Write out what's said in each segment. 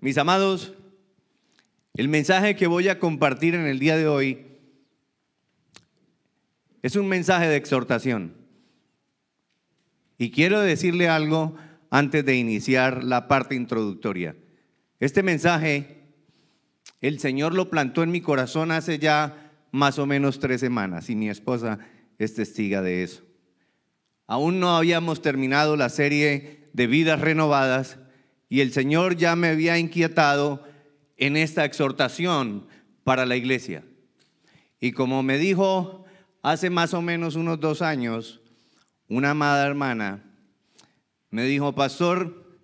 Mis amados, el mensaje que voy a compartir en el día de hoy es un mensaje de exhortación. Y quiero decirle algo antes de iniciar la parte introductoria. Este mensaje, el Señor lo plantó en mi corazón hace ya más o menos 3 semanas y mi esposa es testiga de eso. Aún no habíamos terminado la serie de vidas renovadas y el Señor ya me había inquietado en esta exhortación para la iglesia. Y como me dijo hace más o menos unos 2 años, una amada hermana me dijo: pastor,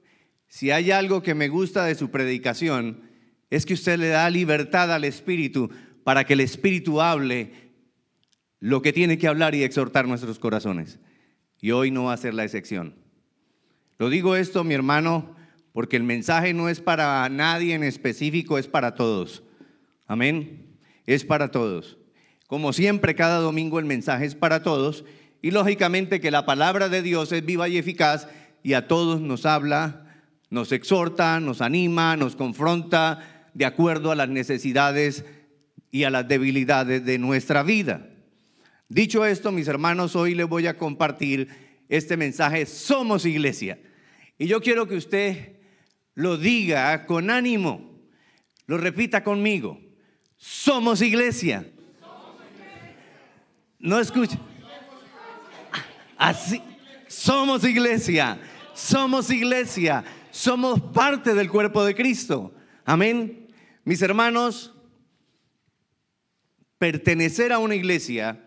si hay algo que me gusta de su predicación, es que usted le da libertad al Espíritu para que el Espíritu hable lo que tiene que hablar y exhortar nuestros corazones. Y hoy no va a ser la excepción. Lo digo esto, mi hermano, porque el mensaje no es para nadie en específico, es para todos. Amén. Es para todos. Como siempre, cada domingo el mensaje es para todos. Y lógicamente que la palabra de Dios es viva y eficaz y a todos nos habla, nos exhorta, nos anima, nos confronta de acuerdo a las necesidades y a las debilidades de nuestra vida. Dicho esto, mis hermanos, hoy les voy a compartir este mensaje: somos iglesia. Y yo quiero que usted lo diga con ánimo, lo repita conmigo: somos iglesia. No escucha. Así, somos iglesia, somos iglesia, somos parte del cuerpo de Cristo. Amén. Mis hermanos, pertenecer a una iglesia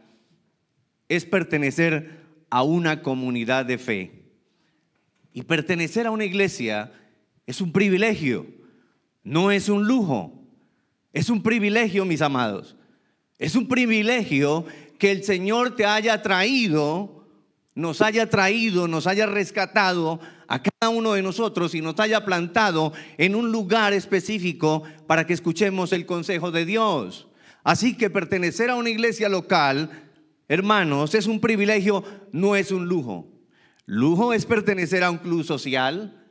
es pertenecer a una comunidad de fe. Y pertenecer a una iglesia es un privilegio, no es un lujo. Es un privilegio, mis amados. Es un privilegio que el Señor te haya traído, nos haya rescatado a cada uno de nosotros y nos haya plantado en un lugar específico para que escuchemos el consejo de Dios. Así que pertenecer a una iglesia local, hermanos, es un privilegio, no es un lujo. Lujo es pertenecer a un club social.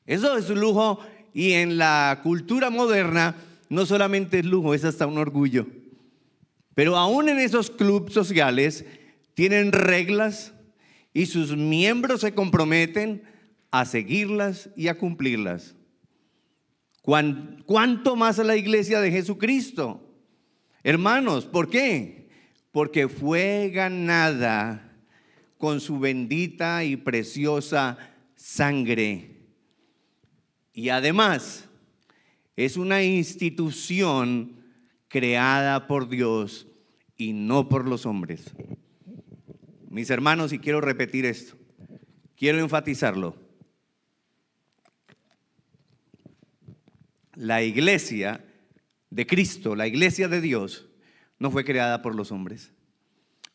Eso es un lujo, y en la cultura moderna no solamente es lujo, es hasta un orgullo. Pero aún en esos clubes sociales tienen reglas y sus miembros se comprometen a seguirlas y a cumplirlas. ¿Cuánto más a la iglesia de Jesucristo? Hermanos, ¿por qué? Porque fue ganada con su bendita y preciosa sangre. Y además es una institución creada por Dios y no por los hombres. Mis hermanos, y quiero repetir esto, quiero enfatizarlo. La iglesia de Cristo, la iglesia de Dios, no fue creada por los hombres.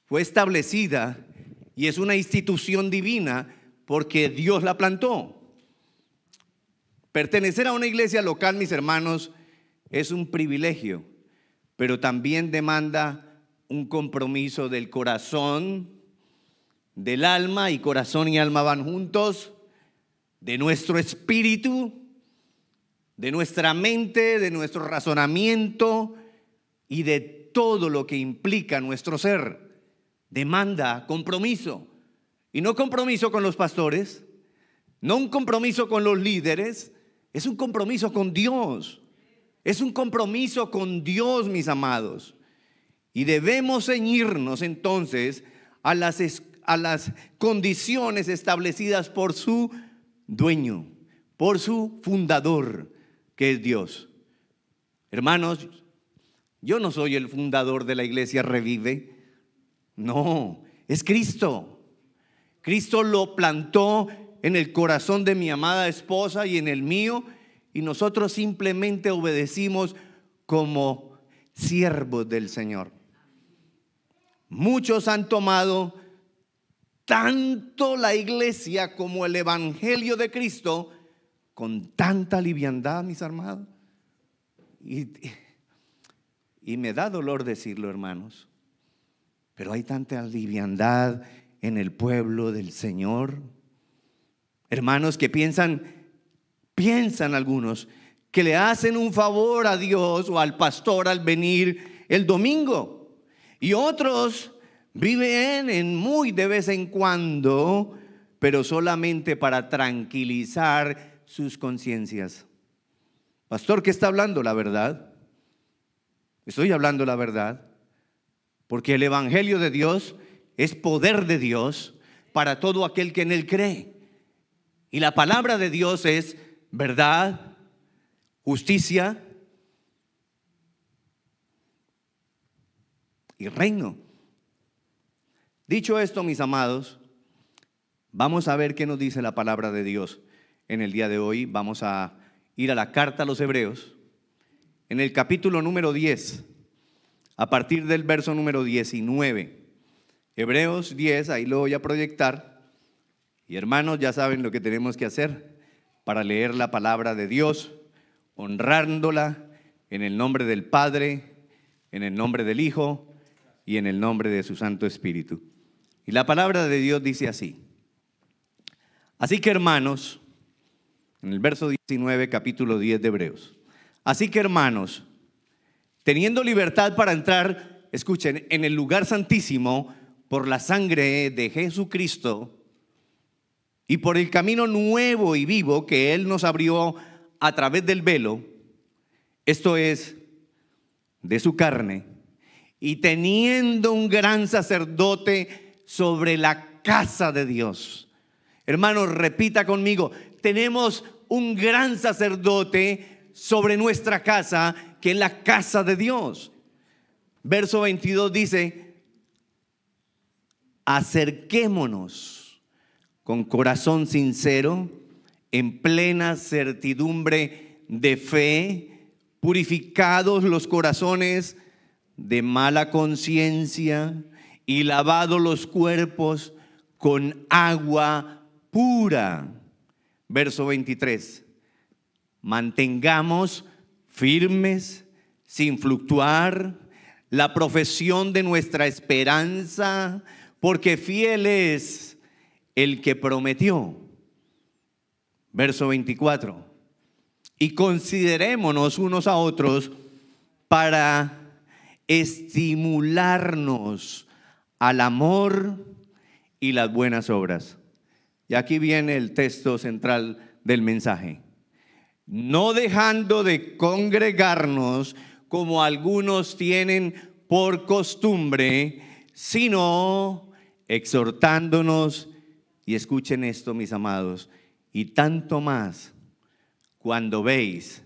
Fue establecida y es una institución divina porque Dios la plantó. Pertenecer a una iglesia local, mis hermanos, es un privilegio, pero también demanda un compromiso del corazón, del alma, y corazón y alma van juntos, de nuestro espíritu, de nuestra mente, de nuestro razonamiento y de todo lo que implica nuestro ser. Demanda compromiso, y no compromiso con los pastores, no un compromiso con los líderes, es un compromiso con Dios. Es un compromiso con Dios, mis amados. Y debemos ceñirnos entonces a las condiciones establecidas por su dueño, por su fundador, que es Dios. Hermanos, yo no soy el fundador de la iglesia Revive. No, es Cristo. Cristo lo plantó en el corazón de mi amada esposa y en el mío, y nosotros simplemente obedecimos como siervos del Señor. Muchos han tomado tanto la iglesia como el evangelio de Cristo con tanta liviandad, mis hermanos. Y me da dolor decirlo, hermanos, pero hay tanta liviandad en el pueblo del Señor. Hermanos, que piensan algunos que le hacen un favor a Dios o al pastor al venir el domingo. Y otros viven en muy de vez en cuando, pero solamente para tranquilizar sus conciencias. Pastor, ¿qué está hablando? La verdad. Estoy hablando la verdad. Porque el Evangelio de Dios es poder de Dios para todo aquel que en él cree. Y la palabra de Dios es verdad, justicia y reino. Dicho esto, mis amados, vamos a ver qué nos dice la palabra de Dios en el día de hoy. Vamos a ir a la carta a los Hebreos, en el capítulo número 10, a partir del verso número 19. Hebreos 10, ahí lo voy a proyectar. Y hermanos, ya saben lo que tenemos que hacer para leer la palabra de Dios, honrándola en el nombre del Padre, en el nombre del Hijo y en el nombre de su Santo Espíritu. Y la palabra de Dios dice así: así que hermanos, en el verso 19, capítulo 10 de Hebreos, así que hermanos, teniendo libertad para entrar, escuchen, en el lugar santísimo por la sangre de Jesucristo y por el camino nuevo y vivo que Él nos abrió a través del velo, esto es, de su carne, y teniendo un gran sacerdote sobre la casa de Dios. Hermanos, repita conmigo: tenemos un gran sacerdote sobre nuestra casa, que es la casa de Dios. Verso 22 dice: acerquémonos con corazón sincero, en plena certidumbre de fe, purificados los corazones de mala conciencia y lavados los cuerpos con agua pura. Verso 23: mantengamos firmes, sin fluctuar, la profesión de nuestra esperanza, porque fiel es el que prometió. Verso 24: y considerémonos unos a otros para estimularnos al amor y las buenas obras. Y aquí viene el texto central del mensaje: no dejando de congregarnos como algunos tienen por costumbre, sino exhortándonos. Y escuchen esto, mis amados, y tanto más cuando veis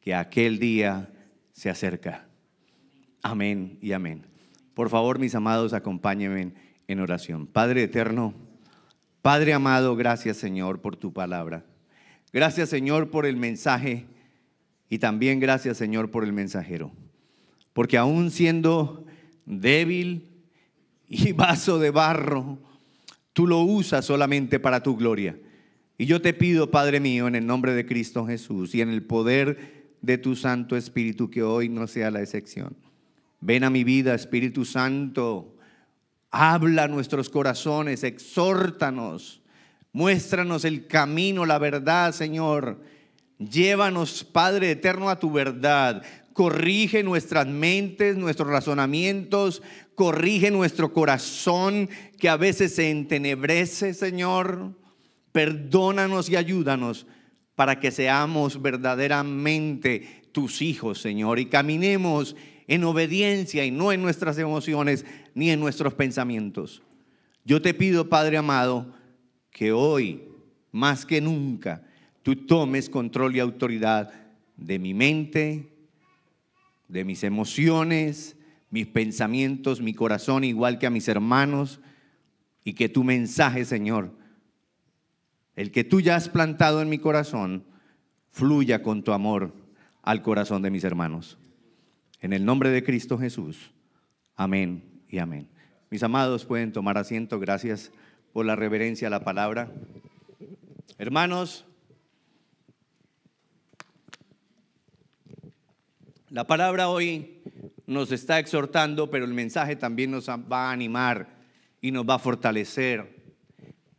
que aquel día se acerca. Amén y amén. Por favor, mis amados, acompáñenme en oración. Padre eterno, Padre amado, gracias, Señor, por tu palabra. Gracias, Señor, por el mensaje, y también gracias, Señor, por el mensajero. Porque aún siendo débil y vaso de barro, tú lo usas solamente para tu gloria. Y yo te pido, Padre mío, en el nombre de Cristo Jesús y en el poder de tu Santo Espíritu, que hoy no sea la excepción. Ven a mi vida, Espíritu Santo. Habla a nuestros corazones, exhórtanos, muéstranos el camino, la verdad, Señor. Llévanos, Padre eterno, a tu verdad. Corrige nuestras mentes, nuestros razonamientos, corrige nuestro corazón que a veces se entenebrece, Señor. Perdónanos y ayúdanos para que seamos verdaderamente tus hijos, Señor, y caminemos en obediencia y no en nuestras emociones ni en nuestros pensamientos. Yo te pido, Padre amado, que hoy, más que nunca, tú tomes control y autoridad de mi mente, de mis emociones, mis pensamientos, mi corazón, igual que a mis hermanos, y que tu mensaje, Señor, el que tú ya has plantado en mi corazón, fluya con tu amor al corazón de mis hermanos. En el nombre de Cristo Jesús. Amén y amén. Mis amados, pueden tomar asiento. Gracias por la reverencia a la palabra. Hermanos, la palabra hoy nos está exhortando, pero el mensaje también nos va a animar y nos va a fortalecer.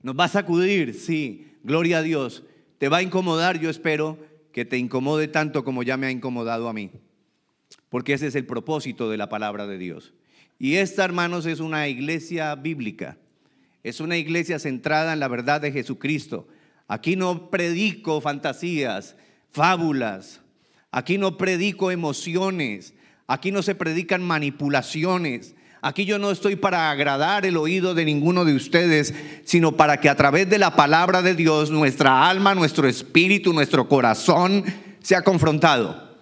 Nos va a sacudir, sí, gloria a Dios. Te va a incomodar, yo espero que te incomode tanto como ya me ha incomodado a mí, porque ese es el propósito de la palabra de Dios. Y esta, hermanos, es una iglesia bíblica, es una iglesia centrada en la verdad de Jesucristo. Aquí no predico fantasías, fábulas, aquí no predico emociones, aquí no se predican manipulaciones. Aquí yo no estoy para agradar el oído de ninguno de ustedes, sino para que a través de la palabra de Dios nuestra alma, nuestro espíritu, nuestro corazón sea confrontado.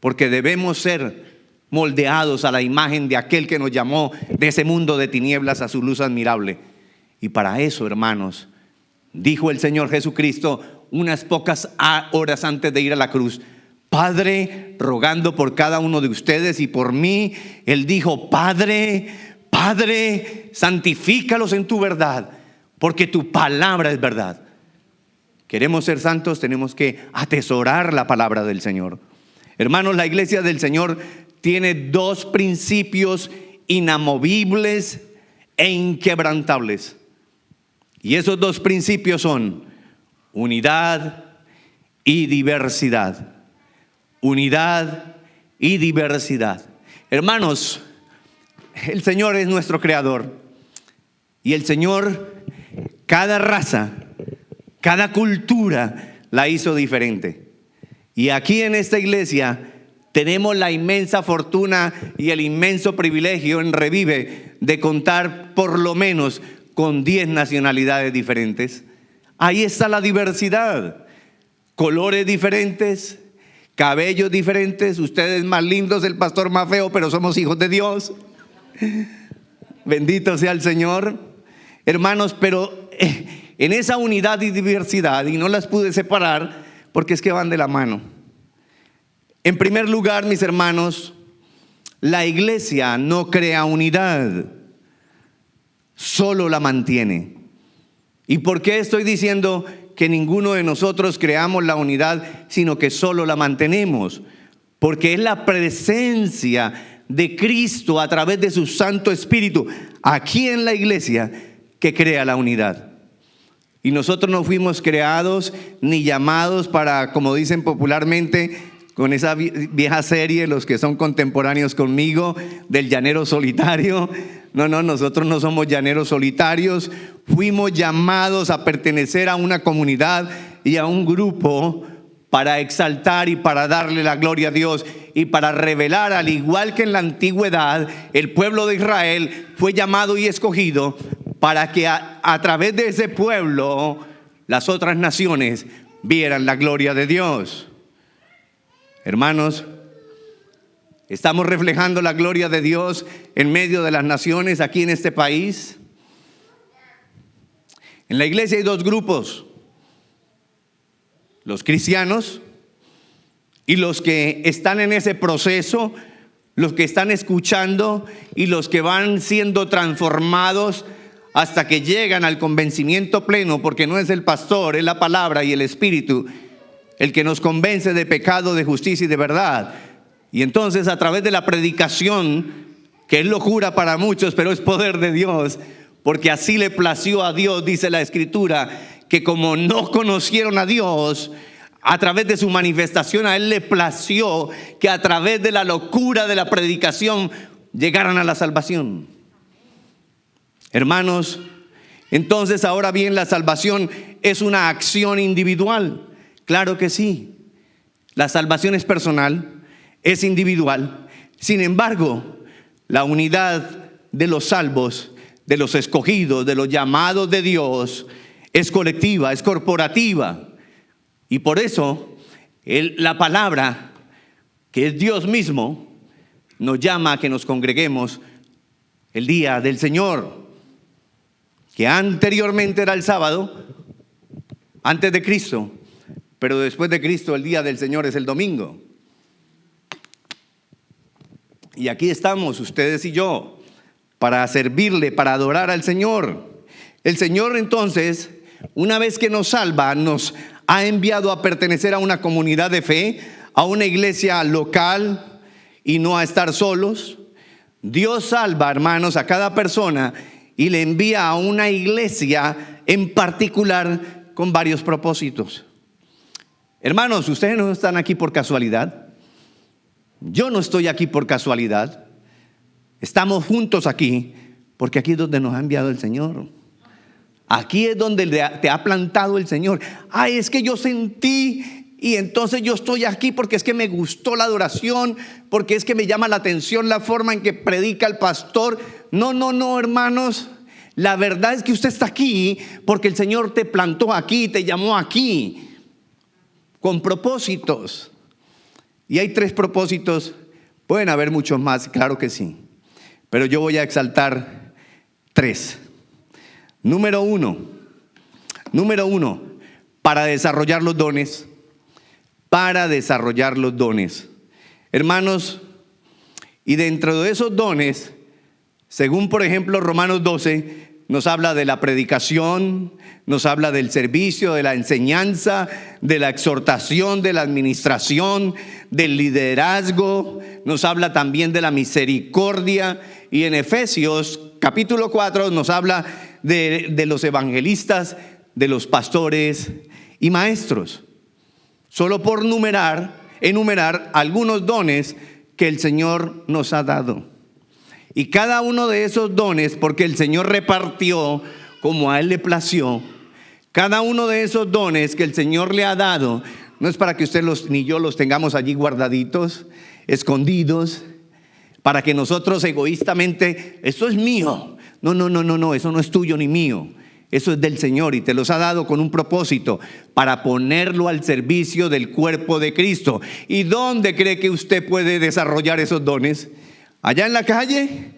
Porque debemos ser moldeados a la imagen de aquel que nos llamó de ese mundo de tinieblas a su luz admirable. Y para eso, hermanos, dijo el Señor Jesucristo unas pocas horas antes de ir a la cruz: Padre, rogando por cada uno de ustedes y por mí, Él dijo: Padre, santifícalos en tu verdad, porque tu palabra es verdad. Queremos ser santos, tenemos que atesorar la palabra del Señor. Hermanos, la iglesia del Señor tiene dos principios inamovibles e inquebrantables. Y esos dos principios son unidad y diversidad. Unidad y diversidad. Hermanos, el Señor es nuestro creador. Y el Señor, cada raza, cada cultura la hizo diferente. Y aquí en esta iglesia tenemos la inmensa fortuna y el inmenso privilegio en Revive de contar por lo menos con 10 nacionalidades diferentes. Ahí está la diversidad. Colores diferentes, cabellos diferentes, ustedes más lindos, el pastor más feo, pero somos hijos de Dios. Bendito sea el Señor. Hermanos, pero en esa unidad y diversidad, y no las pude separar porque es que van de la mano. En primer lugar, mis hermanos, la iglesia no crea unidad, solo la mantiene. ¿Y por qué estoy diciendo que ninguno de nosotros creamos la unidad, sino que solo la mantenemos? Porque es la presencia de Cristo a través de su Santo Espíritu aquí en la iglesia que crea la unidad. Y nosotros no fuimos creados ni llamados para, como dicen popularmente, con esa vieja serie, los que son contemporáneos conmigo, del llanero solitario. No, nosotros no somos llaneros solitarios. Fuimos llamados a pertenecer a una comunidad y a un grupo para exaltar y para darle la gloria a Dios y para revelar, al igual que en la antigüedad, el pueblo de Israel fue llamado y escogido para que a través de ese pueblo las otras naciones vieran la gloria de Dios. Hermanos, estamos reflejando la gloria de Dios en medio de las naciones aquí en este país. En la iglesia hay dos grupos: los cristianos y los que están en ese proceso, los que están escuchando y los que van siendo transformados hasta que llegan al convencimiento pleno, porque no es el pastor, es la palabra y el Espíritu el que nos convence de pecado, de justicia y de verdad. Y entonces, a través de la predicación, que es locura para muchos, pero es poder de Dios, porque así le plació a Dios, dice la Escritura, que como no conocieron a Dios, a través de su manifestación a Él le plació que a través de la locura de la predicación llegaran a la salvación. Hermanos, entonces ahora bien, la salvación es una acción individual. Claro que sí, la salvación es personal, es individual. Sin embargo, la unidad de los salvos, de los escogidos, de los llamados de Dios, es colectiva, es corporativa. Y por eso la palabra, que es Dios mismo, nos llama a que nos congreguemos el día del Señor, que anteriormente era el sábado, antes de Cristo, pero después de Cristo el día del Señor es el domingo. Y aquí estamos ustedes y yo para servirle, para adorar al Señor. El Señor entonces, una vez que nos salva, nos ha enviado a pertenecer a una comunidad de fe, a una iglesia local y no a estar solos. Dios salva, hermanos, a cada persona y le envía a una iglesia en particular con varios propósitos. Hermanos, ustedes no están aquí por casualidad. Yo no estoy aquí por casualidad. Estamos juntos aquí porque aquí es donde nos ha enviado el Señor. Aquí es donde te ha plantado el Señor. Ay, es que yo sentí y entonces yo estoy aquí porque es que me gustó la adoración, porque es que me llama la atención la forma en que predica el pastor. No, hermanos. La verdad es que usted está aquí porque el Señor te plantó aquí, te llamó aquí, con propósitos. Y hay 3 propósitos. Pueden haber muchos más, claro que sí. Pero yo voy a exaltar 3. Número uno, para desarrollar los dones. Para desarrollar los dones. Hermanos, y dentro de esos dones, según por ejemplo Romanos 12, nos habla de la predicación, nos habla del servicio, de la enseñanza, de la exhortación, de la administración, del liderazgo, nos habla también de la misericordia. Y en Efesios capítulo 4 nos habla de los evangelistas, de los pastores y maestros. Solo por enumerar algunos dones que el Señor nos ha dado. Y cada uno de esos dones, porque el Señor repartió como a Él le plació, cada uno de esos dones que el Señor le ha dado, no es para que usted ni yo los tengamos allí guardaditos, escondidos, para que nosotros egoístamente, esto es mío. No, eso no es tuyo ni mío. Eso es del Señor y te los ha dado con un propósito, para ponerlo al servicio del cuerpo de Cristo. ¿Y dónde cree que usted puede desarrollar esos dones? ¿Allá en la calle?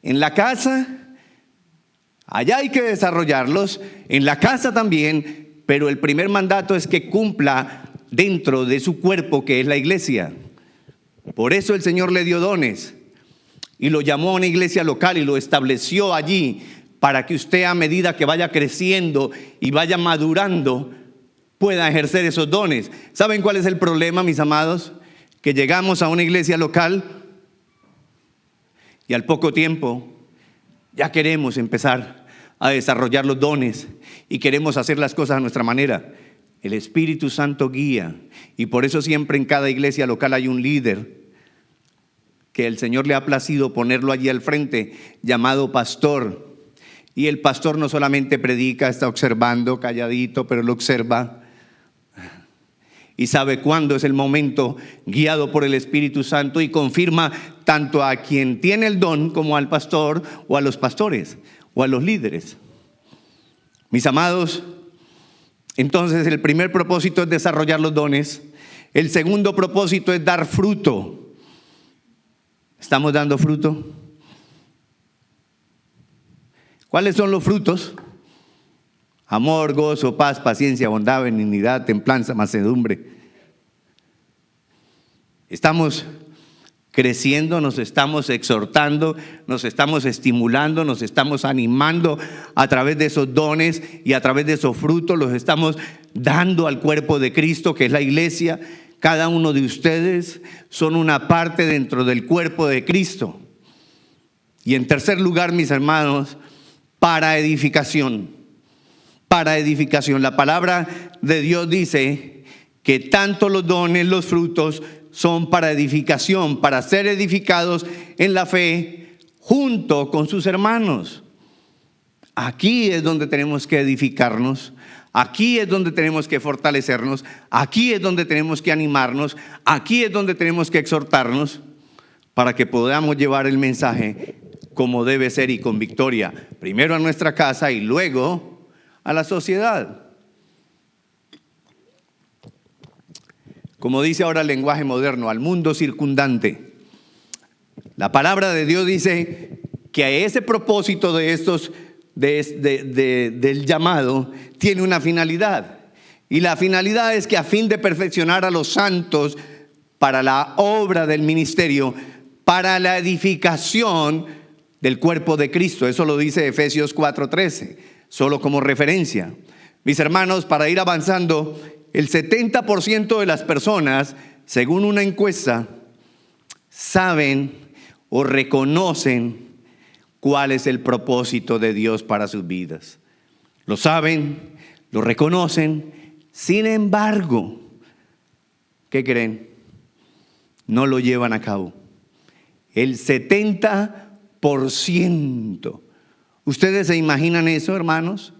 ¿En la casa? Allá hay que desarrollarlos, en la casa también, pero el primer mandato es que cumpla dentro de su cuerpo, que es la iglesia. Por eso el Señor le dio dones y lo llamó a una iglesia local y lo estableció allí, para que usted, a medida que vaya creciendo y vaya madurando, pueda ejercer esos dones. ¿Saben cuál es el problema, mis amados? Que llegamos a una iglesia local y al poco tiempo ya queremos empezar a desarrollar los dones y queremos hacer las cosas a nuestra manera. El Espíritu Santo guía, y por eso siempre en cada iglesia local hay un líder que el Señor le ha placido ponerlo allí al frente, llamado pastor. Y el pastor no solamente predica, está observando calladito, pero lo observa y sabe cuándo es el momento, guiado por el Espíritu Santo, y confirma tanto a quien tiene el don como al pastor o a los pastores o a los líderes. Mis amados, entonces el primer propósito es desarrollar los dones. El segundo propósito es dar fruto. ¿Estamos dando fruto? ¿Cuáles son los frutos? Amor, gozo, paz, paciencia, bondad, benignidad, templanza, mansedumbre. Estamos creciendo, nos estamos exhortando, nos estamos estimulando, nos estamos animando a través de esos dones y a través de esos frutos los estamos dando al cuerpo de Cristo, que es la iglesia. Cada uno de ustedes son una parte dentro del cuerpo de Cristo. Y en tercer lugar, mis hermanos, para edificación. Para edificación. La palabra de Dios dice que tanto los dones, los frutos, son para edificación, para ser edificados en la fe junto con sus hermanos. Aquí es donde tenemos que edificarnos. Aquí es donde tenemos que fortalecernos. Aquí es donde tenemos que animarnos. Aquí es donde tenemos que exhortarnos, para que podamos llevar el mensaje como debe ser y con victoria, primero a nuestra casa y luego a la sociedad. Como dice ahora el lenguaje moderno, al mundo circundante. La palabra de Dios dice que a ese propósito de estos, del llamado, tiene una finalidad. Y la finalidad es que, a fin de perfeccionar a los santos para la obra del ministerio, para la edificación del cuerpo de Cristo. Eso lo dice Efesios 4:13, solo como referencia. Mis hermanos, para ir avanzando, el 70% de las personas, según una encuesta, saben o reconocen cuál es el propósito de Dios para sus vidas. Lo saben, lo reconocen, Sin embargo, ¿qué creen? No lo llevan a cabo. El 70%. ¿Ustedes se imaginan eso, hermanos?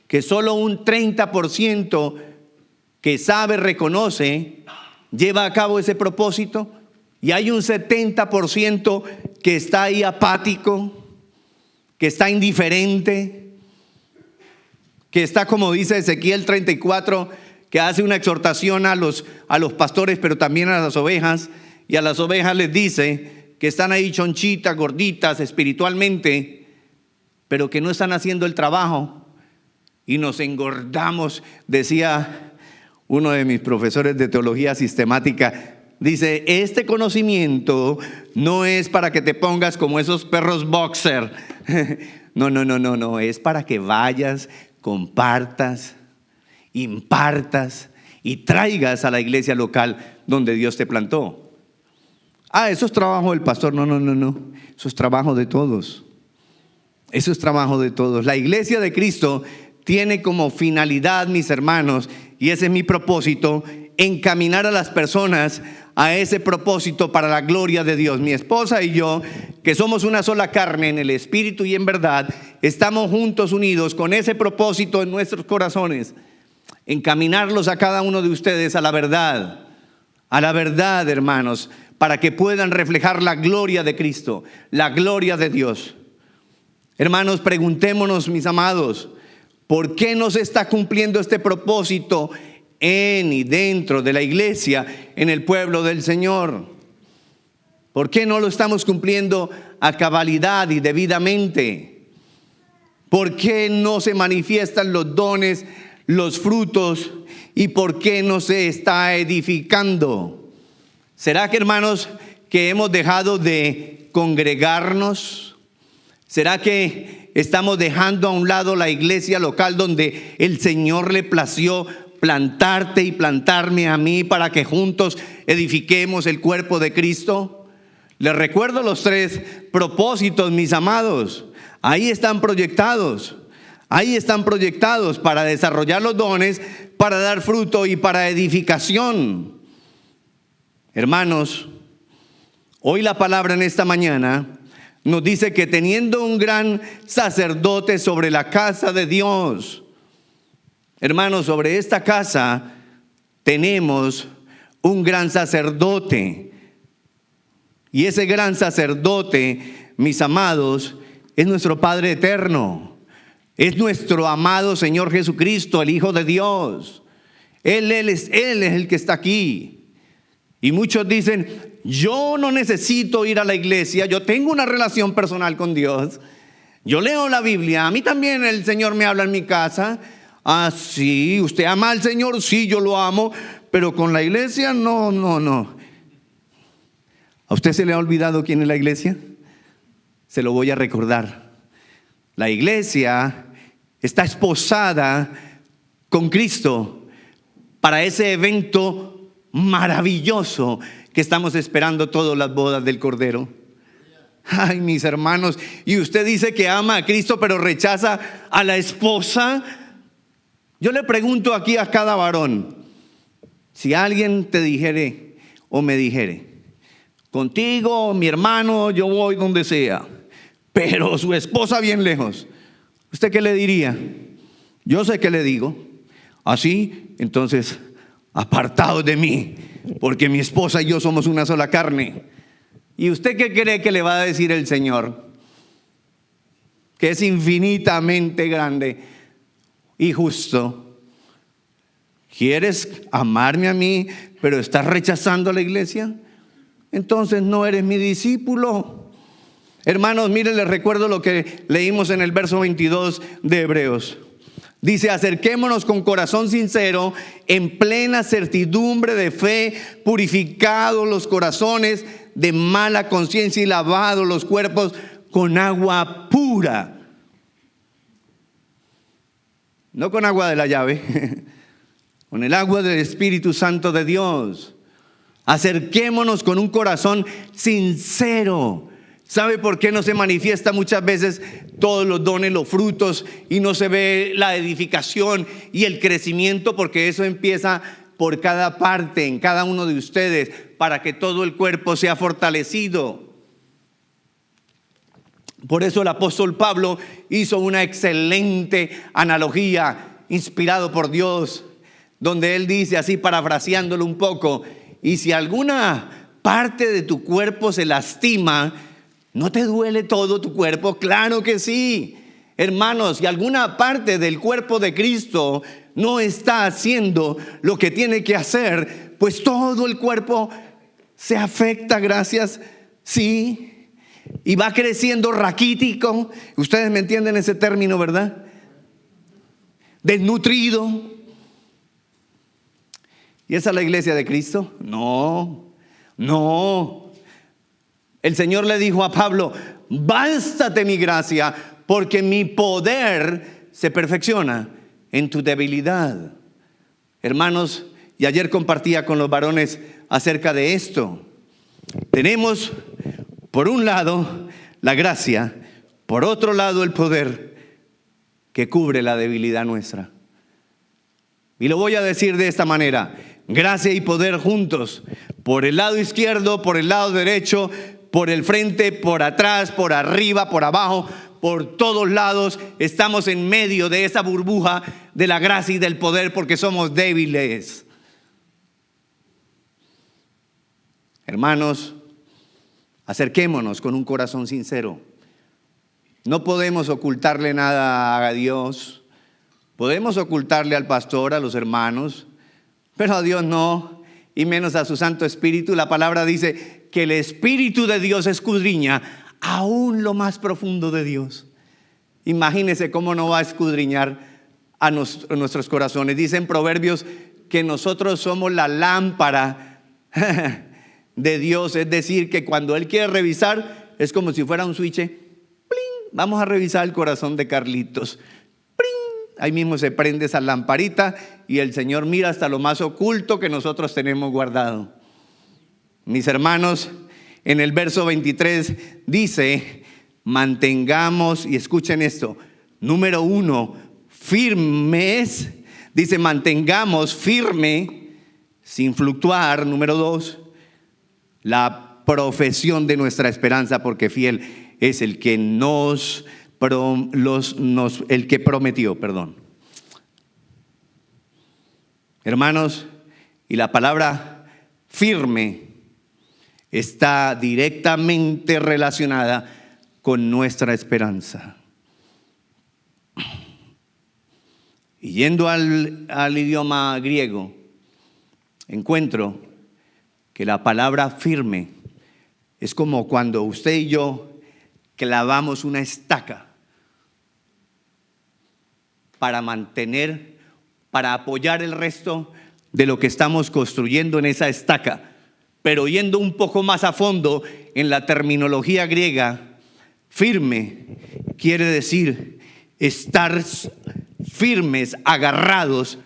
Que solo un 30% que sabe, reconoce, lleva a cabo ese propósito, y hay un 70% que está ahí apático, que está indiferente, que está, como dice Ezequiel 34, que hace una exhortación a los pastores, pero también a las ovejas, y a las ovejas les dice que están ahí chonchitas, gorditas espiritualmente, pero que no están haciendo el trabajo, y nos engordamos. Decía uno de mis profesores de teología sistemática, dice, este conocimiento no es para que te pongas como esos perros boxer. No, es para que vayas, compartas, impartas y traigas a la iglesia local donde Dios te plantó. Eso es trabajo del pastor. No, eso es trabajo de todos. Eso es trabajo de todos. La iglesia de Cristo tiene como finalidad, mis hermanos, y ese es mi propósito, encaminar a las personas a ese propósito para la gloria de Dios. Mi esposa y yo, que somos una sola carne en el espíritu y en verdad, estamos juntos, unidos con ese propósito en nuestros corazones, encaminarlos a cada uno de ustedes a la verdad, hermanos, para que puedan reflejar la gloria de Cristo, la gloria de Dios. Hermanos, preguntémonos, mis amados, ¿por qué no se está cumpliendo este propósito en y dentro de la iglesia, en el pueblo del Señor? ¿Por qué no lo estamos cumpliendo a cabalidad y debidamente? ¿Por qué no se manifiestan los dones, los frutos? ¿Y por qué no se está edificando? ¿Será que, hermanos, que hemos dejado de congregarnos? ¿Será que estamos dejando a un lado la iglesia local donde el Señor le plació plantarte y plantarme a mí para que juntos edifiquemos el cuerpo de Cristo? Les recuerdo los 3 propósitos, mis amados. Ahí están proyectados para desarrollar los dones, para dar fruto y para edificación. Hermanos, hoy la palabra en esta mañana nos dice que teniendo un gran sacerdote sobre la casa de Dios, hermanos, sobre esta casa tenemos un gran sacerdote. Y ese gran sacerdote, mis amados, es nuestro Padre eterno. Es nuestro amado Señor Jesucristo, el Hijo de Dios. Él es el que está aquí. Y muchos dicen, yo no necesito ir a la iglesia, yo tengo una relación personal con Dios. Yo leo la Biblia, a mí también el Señor me habla en mi casa. Sí, ¿usted ama al Señor? Sí, yo lo amo, pero con la iglesia no. ¿A usted se le ha olvidado quién es la iglesia? Se lo voy a recordar. La iglesia está esposada con Cristo para ese evento maravilloso que estamos esperando todas las bodas del Cordero. Ay, mis hermanos, y usted dice que ama a Cristo pero rechaza a la esposa. Yo le pregunto aquí a cada varón, si alguien te dijere o me dijere, contigo, mi hermano, yo voy donde sea, pero su esposa bien lejos, ¿usted qué le diría? Yo sé qué le digo. Así, entonces, apartados de mí, porque mi esposa y yo somos una sola carne. ¿Y usted qué cree que le va a decir el Señor? Que es infinitamente grande y justo. ¿Quieres amarme a mí, pero estás rechazando a la iglesia? Entonces no eres mi discípulo. Hermanos, miren, les recuerdo lo que leímos en el verso 22 de Hebreos. Dice, acerquémonos con corazón sincero, en plena certidumbre de fe, purificados los corazones de mala conciencia y lavados los cuerpos con agua pura. No con agua de la llave, con el agua del Espíritu Santo de Dios. Acerquémonos con un corazón sincero, ¿Sabe por qué no se manifiesta muchas veces todos los dones, los frutos, y no se ve la edificación y el crecimiento? Porque eso empieza por cada parte, en cada uno de ustedes, para que todo el cuerpo sea fortalecido. Por eso el apóstol Pablo hizo una excelente analogía, inspirado por Dios, donde él dice así, parafraseándolo un poco: y si alguna parte de tu cuerpo se lastima, ¿no te duele todo tu cuerpo? Claro que sí. Hermanos, si alguna parte del cuerpo de Cristo no está haciendo lo que tiene que hacer, pues todo el cuerpo se afecta, gracias, sí, y va creciendo raquítico. Ustedes me entienden ese término, ¿verdad? Desnutrido. ¿Y esa es la iglesia de Cristo? No, no. El Señor le dijo a Pablo: bástate mi gracia, porque mi poder se perfecciona en tu debilidad. Hermanos, y ayer compartía con los varones acerca de esto. Tenemos por un lado la gracia, por otro lado el poder que cubre la debilidad nuestra. Y lo voy a decir de esta manera: gracia y poder juntos, por el lado izquierdo, por el lado derecho, por el frente, por atrás, por arriba, por abajo, por todos lados. Estamos en medio de esa burbuja de la gracia y del poder, porque somos débiles. Hermanos, acerquémonos con un corazón sincero. No podemos ocultarle nada a Dios. Podemos ocultarle al pastor, a los hermanos, pero a Dios no, y menos a su Santo Espíritu. La palabra dice que el Espíritu de Dios escudriña aún lo más profundo de Dios. Imagínese cómo no va a escudriñar a nuestros corazones. Dice en Proverbios que nosotros somos la lámpara de Dios. Es decir, que cuando Él quiere revisar, es como si fuera un switch. ¡Pling! Vamos a revisar el corazón de Carlitos. ¡Pling! Ahí mismo se prende esa lamparita y el Señor mira hasta lo más oculto que nosotros tenemos guardado. Mis hermanos, en el verso 23 dice: mantengamos, y escuchen esto, número 1, firmes. Dice: mantengamos firme, sin fluctuar. Número 2, la profesión de nuestra esperanza, porque fiel es el que el que prometió, perdón. Hermanos, y la palabra firme está directamente relacionada con nuestra esperanza. Y yendo al idioma griego, encuentro que la palabra firme es como cuando usted y yo clavamos una estaca para mantener, para apoyar el resto de lo que estamos construyendo en esa estaca. Pero yendo un poco más a fondo en la terminología griega, firme quiere decir estar firmes, agarrados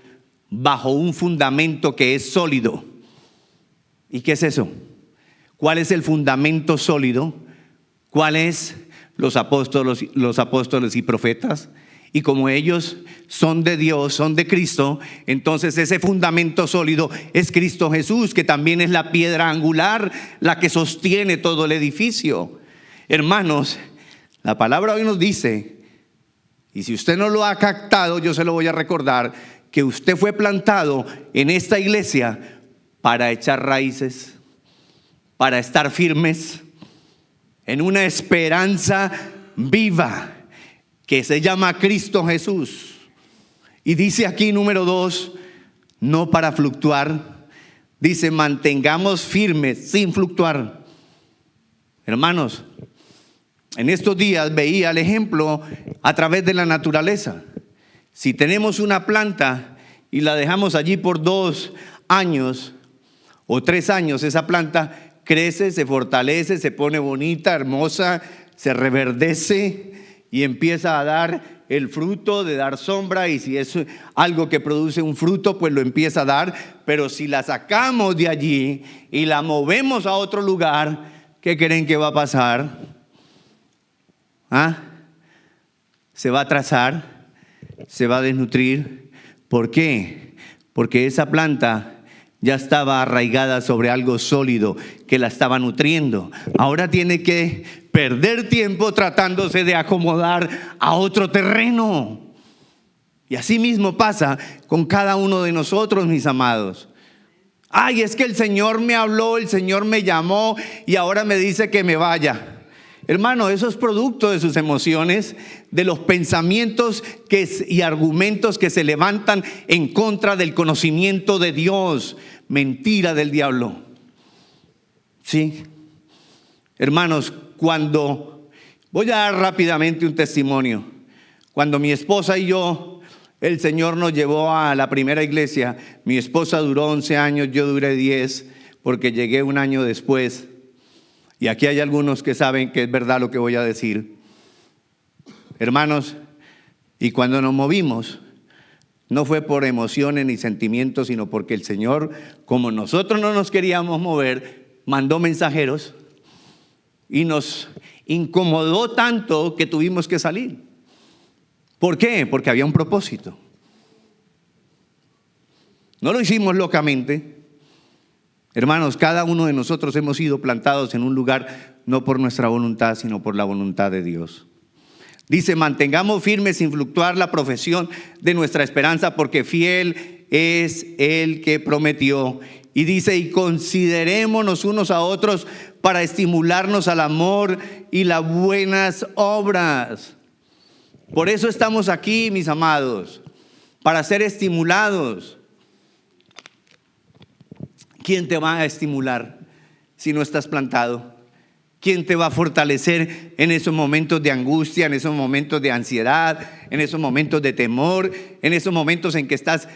bajo un fundamento que es sólido. ¿Y qué es eso? ¿Cuál es el fundamento sólido? ¿Cuáles? Los apóstoles y profetas. Y como ellos son de Dios, son de Cristo, entonces ese fundamento sólido es Cristo Jesús, que también es la piedra angular, la que sostiene todo el edificio. Hermanos, la palabra hoy nos dice, y si usted no lo ha captado, yo se lo voy a recordar, que usted fue plantado en esta iglesia para echar raíces, para estar firmes en una esperanza viva que se llama Cristo Jesús. Y dice aquí número 2, no para fluctuar. Dice: mantengamos firmes sin fluctuar. Hermanos, en estos días veía el ejemplo a través de la naturaleza. Si tenemos una planta y la dejamos allí por 2 años o 3 años, esa planta crece, se fortalece, se pone bonita, hermosa, se reverdece y empieza a dar el fruto de dar sombra, y si es algo que produce un fruto, pues lo empieza a dar. Pero si la sacamos de allí y la movemos a otro lugar, ¿qué creen que va a pasar? Se va a atrasar, se va a desnutrir. ¿Por qué? Porque esa planta ya estaba arraigada sobre algo sólido que la estaba nutriendo. Ahora tiene que perder tiempo tratándose de acomodar a otro terreno. Y así mismo pasa con cada uno de nosotros, mis amados. Ay, es que el Señor me habló, el Señor me llamó y ahora me dice que me vaya. Hermano, eso es producto de sus emociones, de los pensamientos y argumentos que se levantan en contra del conocimiento de Dios. Mentira del diablo. Sí. Hermanos, voy a dar rápidamente un testimonio. Cuando mi esposa y yo, el Señor nos llevó a la primera iglesia, mi esposa duró 11 años, yo duré 10, porque llegué un año después. Y aquí hay algunos que saben que es verdad lo que voy a decir. Hermanos, y cuando nos movimos, no fue por emociones ni sentimientos, sino porque el Señor, como nosotros no nos queríamos mover, mandó mensajeros y nos incomodó tanto que tuvimos que salir. ¿Por qué? Porque había un propósito. No lo hicimos locamente. Hermanos, cada uno de nosotros hemos sido plantados en un lugar no por nuestra voluntad, sino por la voluntad de Dios. Dice, mantengamos firmes sin fluctuar la profesión de nuestra esperanza, porque fiel es el que prometió. Y dice, y considerémonos unos a otros para estimularnos al amor y las buenas obras. Por eso estamos aquí, mis amados, para ser estimulados. ¿Quién te va a estimular si no estás plantado? ¿Quién te va a fortalecer en esos momentos de angustia, en esos momentos de ansiedad, en esos momentos de temor, en esos momentos en que estás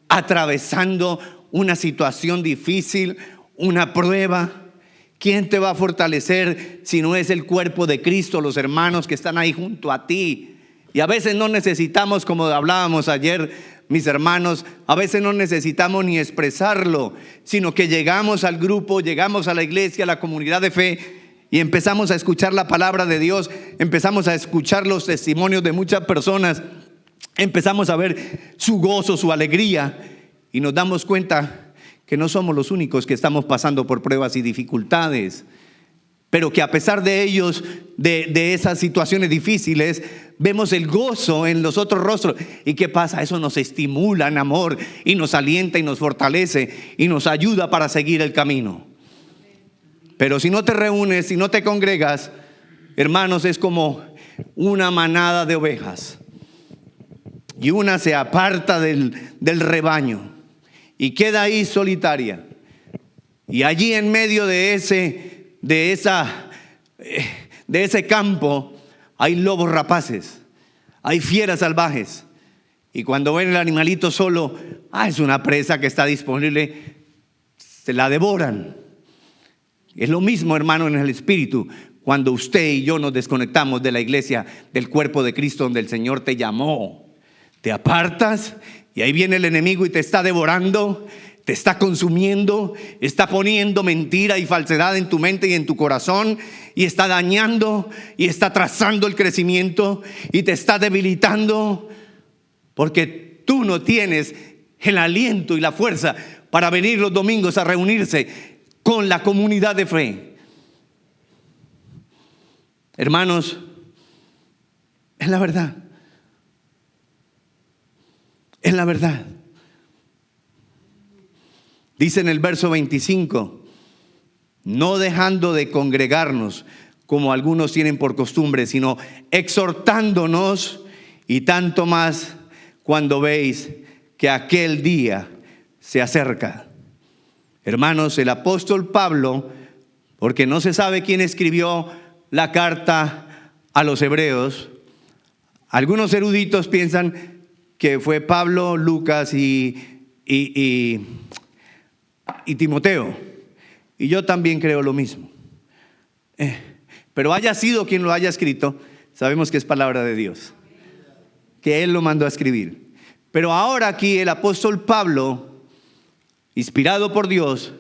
atravesando una situación difícil, una prueba? ¿Quién te va a fortalecer si no es el cuerpo de Cristo, los hermanos que están ahí junto a ti? Y a veces no necesitamos, como hablábamos ayer, mis hermanos, a veces no necesitamos ni expresarlo, sino que llegamos al grupo, llegamos a la iglesia, a la comunidad de fe y empezamos a escuchar la palabra de Dios, empezamos a escuchar los testimonios de muchas personas, empezamos a ver su gozo, su alegría y nos damos cuenta que no somos los únicos que estamos pasando por pruebas y dificultades, pero que a pesar de ellos, de esas situaciones difíciles, vemos el gozo en los otros rostros. ¿Y qué pasa? Eso nos estimula en amor y nos alienta y nos fortalece y nos ayuda para seguir el camino. Pero si no te reúnes, si no te congregas, hermanos, es como una manada de ovejas. Y una se aparta del rebaño y queda ahí solitaria. Y allí en medio de ese campo hay lobos rapaces, hay fieras salvajes. Y cuando ven el animalito solo, es una presa que está disponible, se la devoran. Es lo mismo, hermano, en el espíritu. Cuando usted y yo nos desconectamos de la iglesia, del cuerpo de Cristo donde el Señor te llamó, te apartas y ahí viene el enemigo y te está devorando, te está consumiendo, está poniendo mentira y falsedad en tu mente y en tu corazón y está dañando y está trazando el crecimiento y te está debilitando porque tú no tienes el aliento y la fuerza para venir los domingos a reunirse con la comunidad de fe. Hermanos, es la verdad. Es la verdad. Dice en el verso 25, no dejando de congregarnos como algunos tienen por costumbre, sino exhortándonos, y tanto más cuando veis que aquel día se acerca. Hermanos, el apóstol Pablo, porque no se sabe quién escribió la carta a los hebreos, algunos eruditos piensan que fue Pablo, Lucas y Timoteo, y yo también creo lo mismo. Pero haya sido quien lo haya escrito, sabemos que es palabra de Dios, que Él lo mandó a escribir. Pero ahora aquí el apóstol Pablo, inspirado por Dios,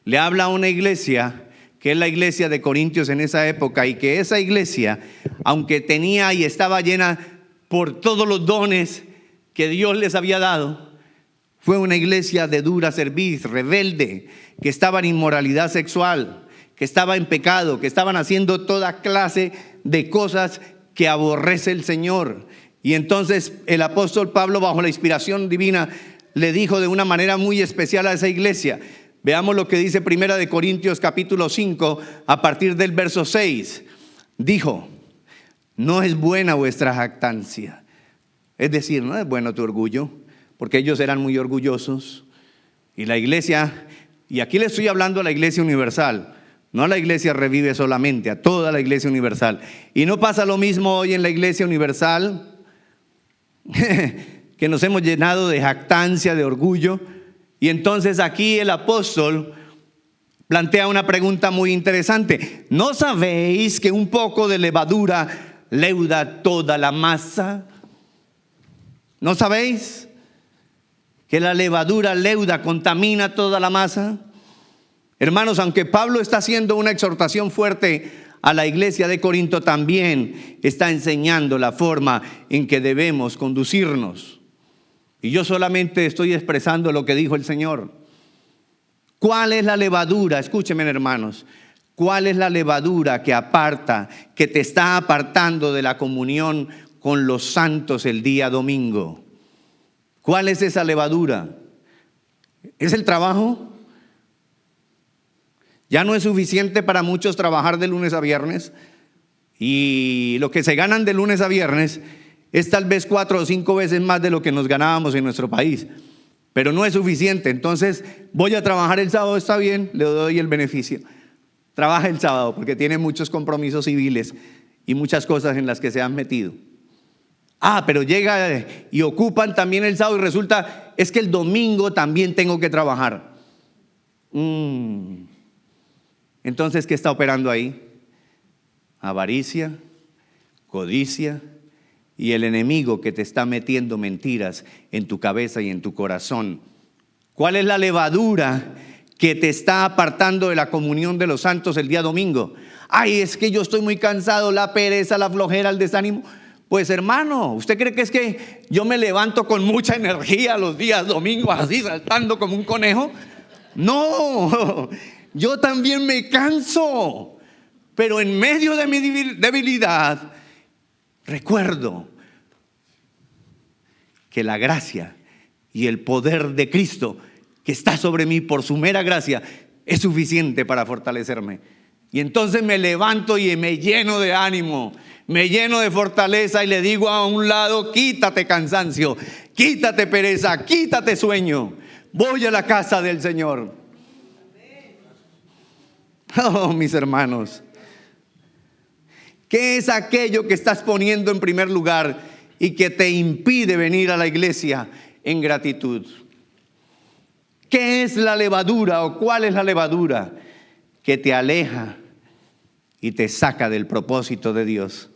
le habla a una iglesia que es la iglesia de Corintios en esa época, y que esa iglesia, aunque tenía y estaba llena por todos los dones que Dios les había dado, fue una iglesia de dura cerviz, rebelde, que estaba en inmoralidad sexual, que estaba en pecado, que estaban haciendo toda clase de cosas que aborrece el Señor. Y entonces el apóstol Pablo, bajo la inspiración divina, le dijo de una manera muy especial a esa iglesia. Veamos lo que dice Primera de Corintios capítulo 5 a partir del verso 6. Dijo: no es buena vuestra jactancia. Es decir, no es bueno tu orgullo, porque ellos eran muy orgullosos. Y la iglesia, y aquí le estoy hablando a la iglesia universal, no a la iglesia Revive solamente, a toda la iglesia universal. Y no pasa lo mismo hoy en la iglesia universal, que nos hemos llenado de jactancia, de orgullo. Y entonces aquí el apóstol plantea una pregunta muy interesante. ¿No sabéis que un poco de levadura leuda toda la masa? ¿No sabéis que la levadura leuda contamina toda la masa? Hermanos, aunque Pablo está haciendo una exhortación fuerte a la iglesia de Corinto, también está enseñando la forma en que debemos conducirnos. Y yo solamente estoy expresando lo que dijo el Señor. ¿Cuál es la levadura? Escúchenme, hermanos. ¿Cuál es la levadura que aparta, que te está apartando de la comunión con los santos el día domingo? ¿Cuál es esa levadura? ¿Es el trabajo? Ya no es suficiente para muchos trabajar de lunes a viernes, y lo que se ganan de lunes a viernes es tal vez 4 o 5 veces más de lo que nos ganábamos en nuestro país, pero no es suficiente. Entonces, voy a trabajar el sábado, está bien, le doy el beneficio. Trabaja el sábado porque tiene muchos compromisos civiles y muchas cosas en las que se han metido. Pero llega y ocupan también el sábado y resulta, es que el domingo también tengo que trabajar. Entonces, ¿qué está operando ahí? Avaricia, codicia y el enemigo que te está metiendo mentiras en tu cabeza y en tu corazón. ¿Cuál es la levadura que te está apartando de la comunión de los santos el día domingo? Es que yo estoy muy cansado, la pereza, la flojera, el desánimo. Pues hermano, ¿usted cree que es que yo me levanto con mucha energía los días domingos así saltando como un conejo? No, yo también me canso, pero en medio de mi debilidad recuerdo que la gracia y el poder de Cristo que está sobre mí por su mera gracia es suficiente para fortalecerme. Y entonces me levanto y me lleno de ánimo, me lleno de fortaleza y le digo a un lado: quítate cansancio, quítate pereza, quítate sueño. Voy a la casa del Señor. Oh, mis hermanos, ¿qué es aquello que estás poniendo en primer lugar y que te impide venir a la iglesia en gratitud? ¿Qué es la levadura o cuál es la levadura que te aleja y te saca del propósito de Dios?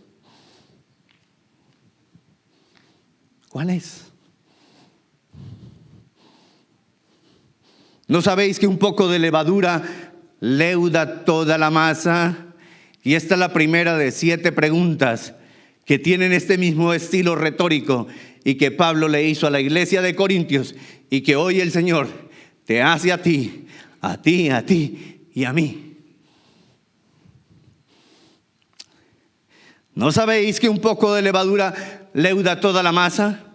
¿Cuál es? ¿No sabéis que un poco de levadura leuda toda la masa? Y esta es la primera de 7 preguntas que tienen este mismo estilo retórico y que Pablo le hizo a la iglesia de Corintios y que hoy el Señor te hace a ti y a mí. ¿No sabéis que un poco de levadura leuda toda la masa?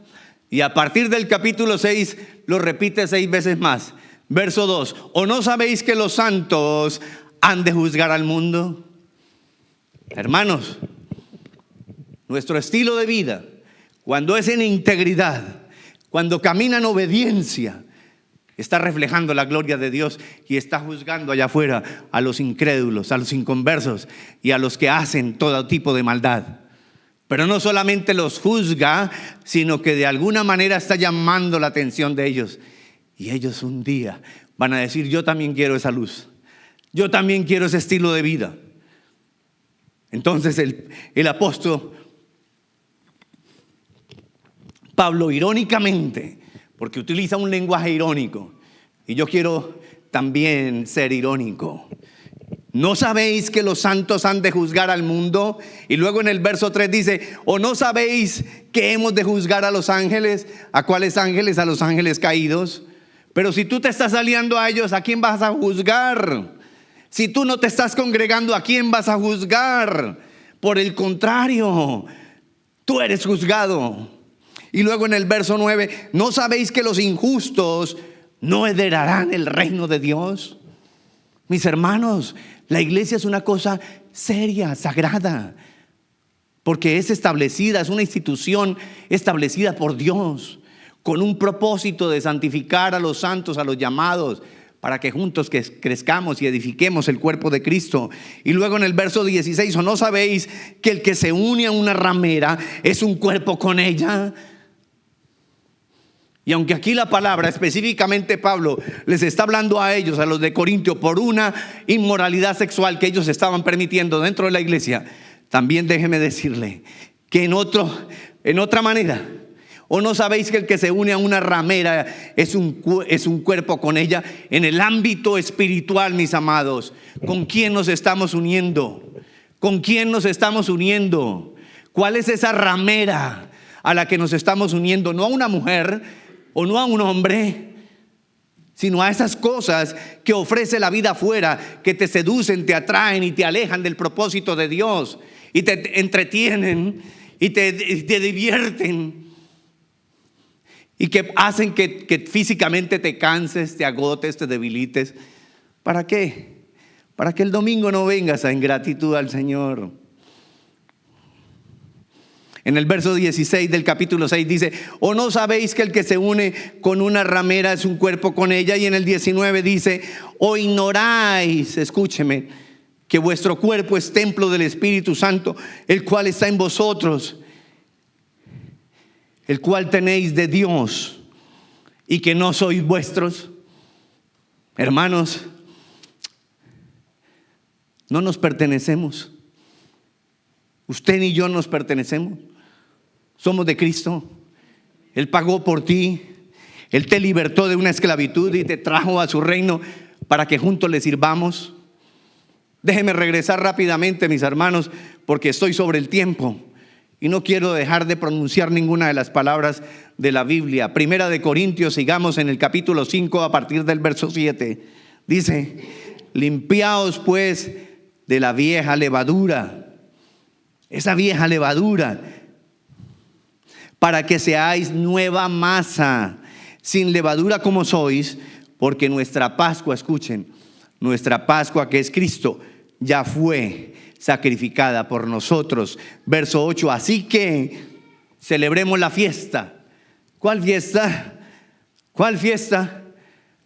Y a partir del capítulo 6 lo repite 6 veces más. Verso 2: ¿o no sabéis que los santos han de juzgar al mundo? Hermanos, nuestro estilo de vida, cuando es en integridad, cuando camina en obediencia, está reflejando la gloria de Dios y está juzgando allá afuera a los incrédulos, a los inconversos y a los que hacen todo tipo de maldad. Pero no solamente los juzga, sino que de alguna manera está llamando la atención de ellos. Y ellos un día van a decir: yo también quiero esa luz, yo también quiero ese estilo de vida. Entonces el apóstol Pablo, irónicamente, porque utiliza un lenguaje irónico, y yo quiero también ser irónico, ¿No sabéis que los santos han de juzgar al mundo? Y luego en el verso 3 dice, ¿o no sabéis que hemos de juzgar a los ángeles? ¿A cuáles ángeles? A los ángeles caídos. Pero si tú te estás aliando a ellos, ¿a quién vas a juzgar? Si tú no te estás congregando, ¿a quién vas a juzgar? Por el contrario, tú eres juzgado. Y luego en el verso 9, ¿no sabéis que los injustos no heredarán el reino de Dios? Mis hermanos, la iglesia es una cosa seria, sagrada, porque es establecida, es una institución establecida por Dios, con un propósito de santificar a los santos, a los llamados, para que juntos crezcamos y edifiquemos el cuerpo de Cristo. Y luego en el verso 16, ¿o no sabéis que el que se une a una ramera es un cuerpo con ella? Y aunque aquí la palabra, específicamente Pablo, les está hablando a ellos, a los de Corintio, por una inmoralidad sexual que ellos estaban permitiendo dentro de la iglesia, también déjeme decirle que en otra manera, ¿o no sabéis que el que se une a una ramera es un cuerpo con ella? En el ámbito espiritual, mis amados, ¿con quién nos estamos uniendo? ¿Con quién nos estamos uniendo? ¿Cuál es esa ramera a la que nos estamos uniendo? No a una mujer o no a un hombre, sino a esas cosas que ofrece la vida afuera, que te seducen, te atraen y te alejan del propósito de Dios, y te entretienen y te divierten, y que hacen que físicamente te canses, te agotes, te debilites. ¿Para qué? Para que el domingo no vengas a ingratitud al Señor. En el verso 16 del capítulo 6 dice, ¿o no sabéis que el que se une con una ramera es un cuerpo con ella? Y en el 19 dice, ¿o ignoráis, escúcheme, que vuestro cuerpo es templo del Espíritu Santo, el cual está en vosotros, el cual tenéis de Dios, y que no sois vuestros? Hermanos, no nos pertenecemos. Usted ni yo nos pertenecemos. Somos de Cristo. Él pagó por ti. Él te libertó de una esclavitud y te trajo a su reino para que juntos le sirvamos. Déjenme regresar rápidamente, mis hermanos, porque estoy sobre el tiempo y no quiero dejar de pronunciar ninguna de las palabras de la Biblia. Primera de Corintios, sigamos en el capítulo 5 a partir del verso 7. Dice, limpiaos pues de la vieja levadura, esa vieja levadura, para que seáis nueva masa, sin levadura como sois, porque nuestra Pascua, escuchen, nuestra Pascua, que es Cristo, ya fue sacrificada por nosotros. Verso 8, así que celebremos la fiesta. ¿Cuál fiesta? ¿Cuál fiesta?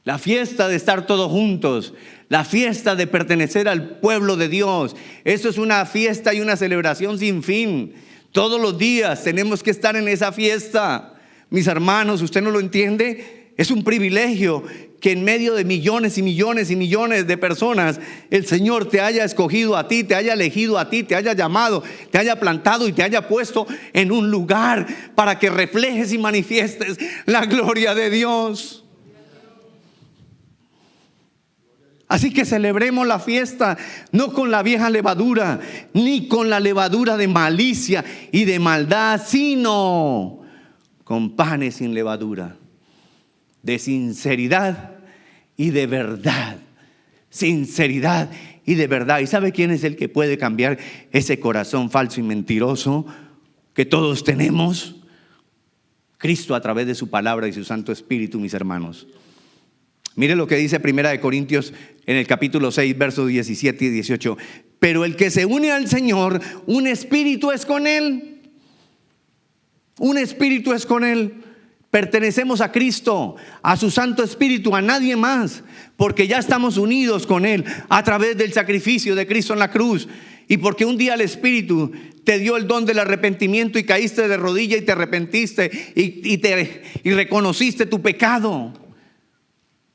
La fiesta de estar todos juntos, la fiesta de pertenecer al pueblo de Dios. Eso es una fiesta y una celebración sin fin. Todos los días tenemos que estar en esa fiesta. Mis hermanos, ¿usted no lo entiende? Es un privilegio que en medio de millones y millones y millones de personas el Señor te haya escogido a ti, te haya elegido a ti, te haya llamado, te haya plantado y te haya puesto en un lugar para que reflejes y manifiestes la gloria de Dios. Así que celebremos la fiesta, no con la vieja levadura, ni con la levadura de malicia y de maldad, sino con panes sin levadura, de sinceridad y de verdad. Sinceridad y de verdad. ¿Y sabe quién es el que puede cambiar ese corazón falso y mentiroso que todos tenemos? Cristo, a través de su palabra y su Santo Espíritu, mis hermanos. Mire lo que dice Primera de Corintios en el capítulo 6, versos 17 y 18. Pero el que se une al Señor, un espíritu es con Él. Un espíritu es con Él. Pertenecemos a Cristo, a su Santo Espíritu, a nadie más, porque ya estamos unidos con Él a través del sacrificio de Cristo en la cruz. Y porque un día el Espíritu te dio el don del arrepentimiento y caíste de rodilla y te arrepentiste y reconociste tu pecado.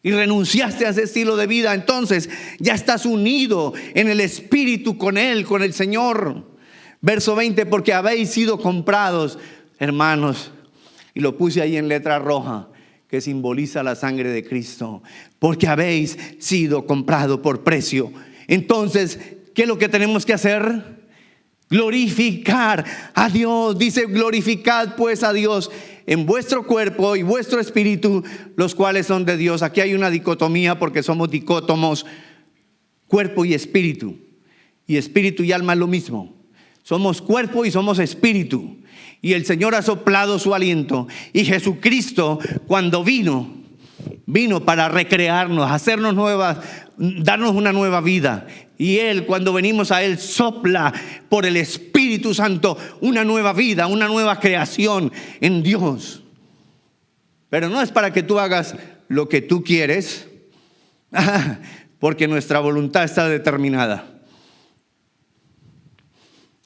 Y renunciaste a ese estilo de vida, entonces ya estás unido en el Espíritu con Él, con el Señor. Verso 20, porque habéis sido comprados, hermanos, y lo puse ahí en letra roja, que simboliza la sangre de Cristo. Porque habéis sido comprados por precio, Entonces, ¿qué es lo que tenemos que hacer? Glorificar a Dios. Dice, glorificad pues a Dios en vuestro cuerpo y vuestro espíritu, los cuales son de Dios. Aquí hay una dicotomía porque somos dicótomos, cuerpo y espíritu. Y espíritu y alma es lo mismo. Somos cuerpo y somos espíritu. Y el Señor ha soplado su aliento. Y Jesucristo, cuando vino para recrearnos, hacernos nuevas, darnos una nueva vida. Y Él, cuando venimos a Él, sopla por el Espíritu Santo una nueva vida, una nueva creación en Dios. Pero no es para que tú hagas lo que tú quieres, porque nuestra voluntad está determinada.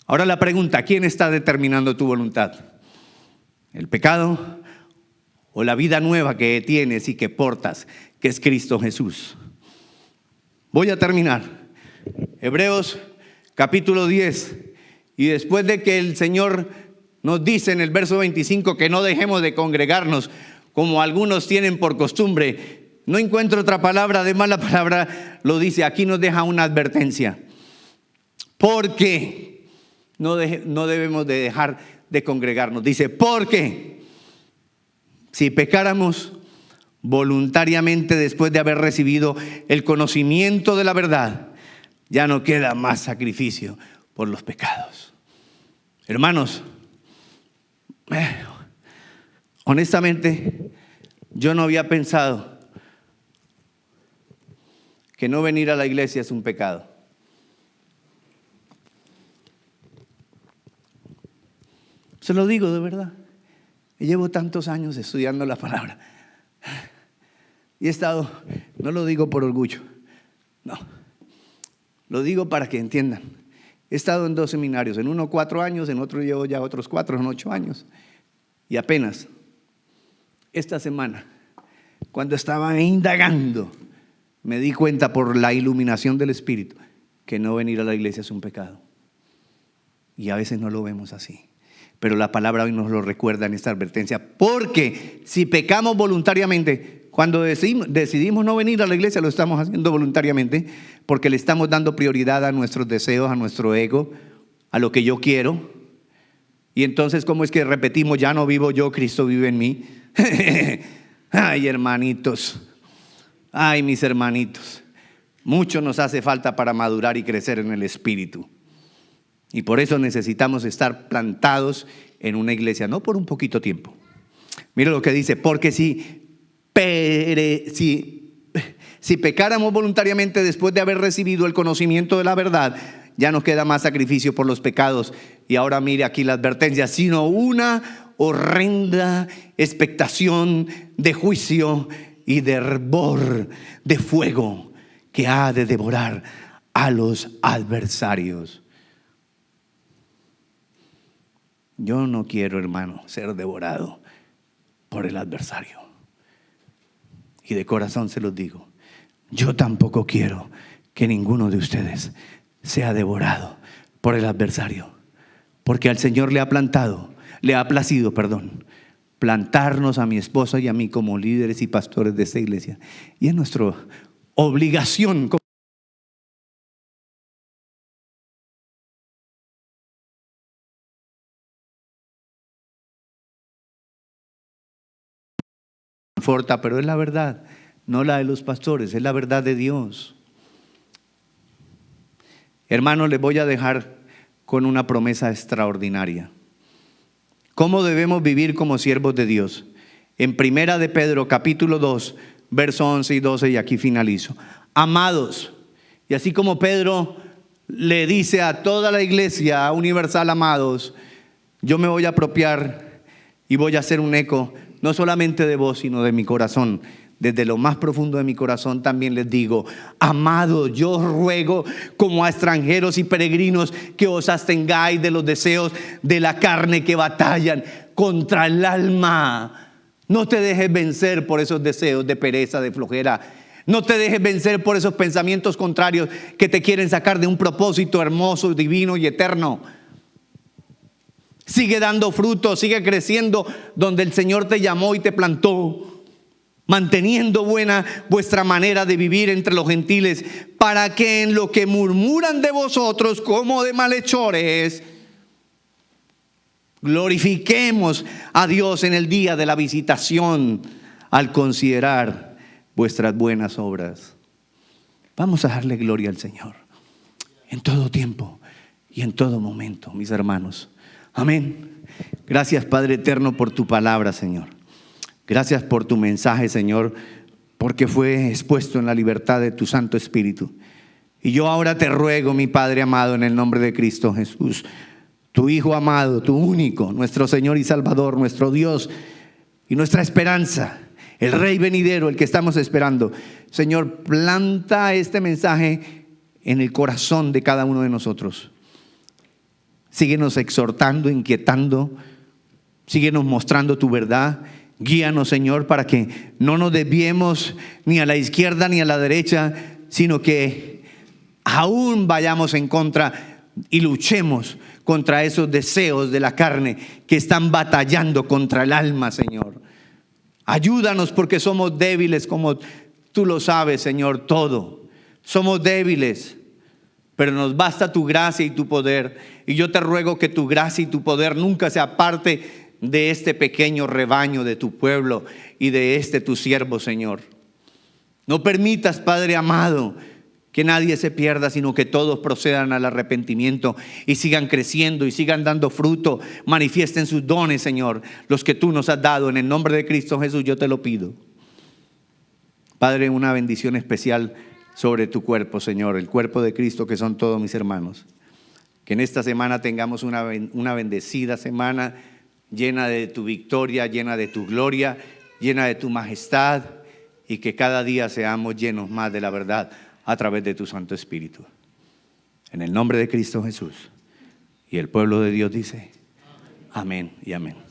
Ahora la pregunta, ¿quién está determinando tu voluntad? ¿El pecado o la vida nueva que tienes y que portas, que es Cristo Jesús? Voy a terminar. Hebreos capítulo 10. Y después de que el Señor nos dice en el verso 25 que no dejemos de congregarnos como algunos tienen por costumbre, no encuentro otra palabra, además la palabra lo dice, aquí nos deja una advertencia. Porque no debemos de dejar de congregarnos. Dice, porque si pecáramos voluntariamente después de haber recibido el conocimiento de la verdad, ya no queda más sacrificio por los pecados. Hermanos, honestamente, yo no había pensado que no venir a la iglesia es un pecado. Se lo digo de verdad. Llevo tantos años estudiando la palabra. Y he estado, no lo digo por orgullo, no. Lo digo para que entiendan. He estado en 2 seminarios, en uno 4 años, en otro llevo ya otros 4, en 8 años. Y apenas esta semana, cuando estaba indagando, me di cuenta por la iluminación del Espíritu que no venir a la iglesia es un pecado. Y a veces no lo vemos así. Pero la palabra hoy nos lo recuerda en esta advertencia. Porque si pecamos voluntariamente, cuando decidimos no venir a la iglesia, lo estamos haciendo voluntariamente, porque le estamos dando prioridad a nuestros deseos, a nuestro ego, a lo que yo quiero. Y entonces, ¿cómo es que repetimos? Ya no vivo yo, Cristo vive en mí. Ay, hermanitos. Ay, mis hermanitos. Mucho nos hace falta para madurar y crecer en el Espíritu. Y por eso necesitamos estar plantados en una iglesia, no por un poquito tiempo. Mira lo que dice, porque si pecáramos voluntariamente después de haber recibido el conocimiento de la verdad, ya no queda más sacrificio por los pecados. Y ahora mire aquí la advertencia, sino una horrenda expectación de juicio y de hervor de fuego que ha de devorar a los adversarios. Yo no quiero, hermano, ser devorado por el adversario. Y de corazón se los digo, yo tampoco quiero que ninguno de ustedes sea devorado por el adversario. Porque al Señor le ha placido, plantarnos a mi esposa y a mí como líderes y pastores de esta iglesia. Y es nuestra obligación pero es la verdad, no la de los pastores, es la verdad de Dios. Hermanos, les voy a dejar con una promesa extraordinaria. ¿Cómo debemos vivir como siervos de Dios? En Primera de Pedro, capítulo 2, verso 11 y 12, y aquí finalizo. Amados, y así como Pedro le dice a toda la iglesia universal, amados, yo me voy a apropiar y voy a hacer un eco, no solamente de voz, sino de mi corazón. Desde lo más profundo de mi corazón también les digo, amados, yo ruego como a extranjeros y peregrinos que os abstengáis de los deseos de la carne que batallan contra el alma. No te dejes vencer por esos deseos de pereza, de flojera. No te dejes vencer por esos pensamientos contrarios que te quieren sacar de un propósito hermoso, divino y eterno. Sigue dando fruto, sigue creciendo donde el Señor te llamó y te plantó. manteniendo buena vuestra manera de vivir entre los gentiles, para que en lo que murmuran de vosotros como de malhechores, glorifiquemos a Dios en el día de la visitación al considerar vuestras buenas obras. Vamos a darle gloria al Señor en todo tiempo y en todo momento, mis hermanos. Amén. Gracias, Padre eterno, por tu palabra, Señor. Gracias por tu mensaje, Señor, porque fue expuesto en la libertad de tu Santo Espíritu. Y yo ahora te ruego, mi Padre amado, en el nombre de Cristo Jesús, tu Hijo amado, tu único, nuestro Señor y Salvador, nuestro Dios y nuestra esperanza, el Rey venidero, el que estamos esperando. Señor, planta este mensaje en el corazón de cada uno de nosotros. Síguenos exhortando, inquietando, síguenos mostrando tu verdad. Guíanos, Señor, para que no nos desviemos ni a la izquierda ni a la derecha, sino que aún vayamos en contra y luchemos contra esos deseos de la carne que están batallando contra el alma, Señor. Ayúdanos, porque somos débiles, como tú lo sabes, Señor, todo. Somos débiles, pero nos basta tu gracia y tu poder. Y yo te ruego que tu gracia y tu poder nunca sea parte de este pequeño rebaño de tu pueblo y de tu siervo, Señor. No permitas, Padre amado, que nadie se pierda, sino que todos procedan al arrepentimiento y sigan creciendo y sigan dando fruto. Manifiesten sus dones, Señor, los que tú nos has dado. En el nombre de Cristo Jesús yo te lo pido. Padre, una bendición especial sobre tu cuerpo, Señor, el cuerpo de Cristo, que son todos mis hermanos. Que en esta semana tengamos una bendecida semana, llena de tu victoria, llena de tu gloria, llena de tu majestad, y que cada día seamos llenos más de la verdad a través de tu Santo Espíritu. En el nombre de Cristo Jesús. Y el pueblo de Dios dice: amén y amén.